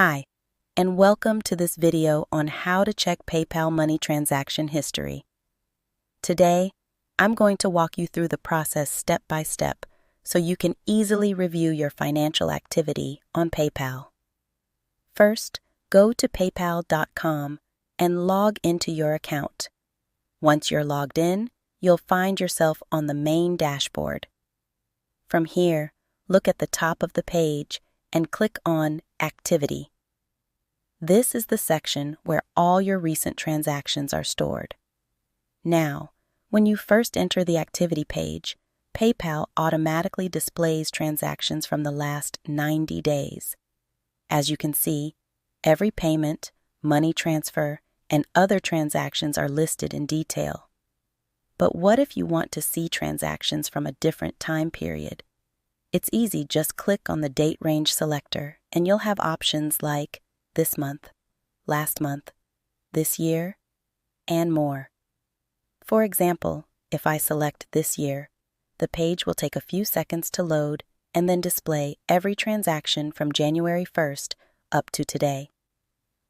Hi, and welcome to this video on how to check PayPal money transaction history. Today, I'm going to walk you through the process step by step so you can easily review your financial activity on PayPal. First, go to paypal.com and log into your account. Once you're logged in, you'll find yourself on the main dashboard. From here, look at the top of the page and click on Activity. This is the section where all your recent transactions are stored. Now, when you first enter the activity page, PayPal automatically displays transactions from the last 90 days. As you can see, every payment, money transfer, and other transactions are listed in detail. But what if you want to see transactions from a different time period? It's easy, just click on the date range selector and you'll have options like this month, last month, this year, and more. For example, if I select this year, the page will take a few seconds to load and then display every transaction from January 1st up to today.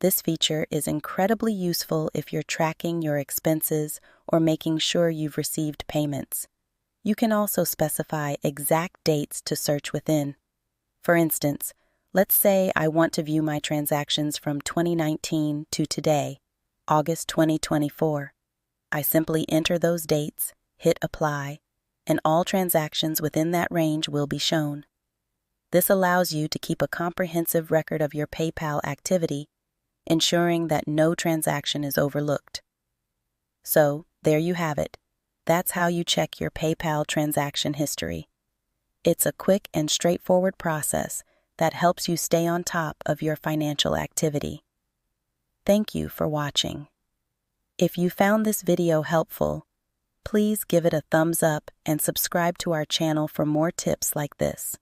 This feature is incredibly useful if you're tracking your expenses or making sure you've received payments. You can also specify exact dates to search within. For instance, let's say I want to view my transactions from 2019 to today, August 2024. I simply enter those dates, hit Apply, and all transactions within that range will be shown. This allows you to keep a comprehensive record of your PayPal activity, ensuring that no transaction is overlooked. So, there you have it. That's how you check your PayPal transaction history. It's a quick and straightforward process that helps you stay on top of your financial activity. Thank you for watching. If you found this video helpful, please give it a thumbs up and subscribe to our channel for more tips like this.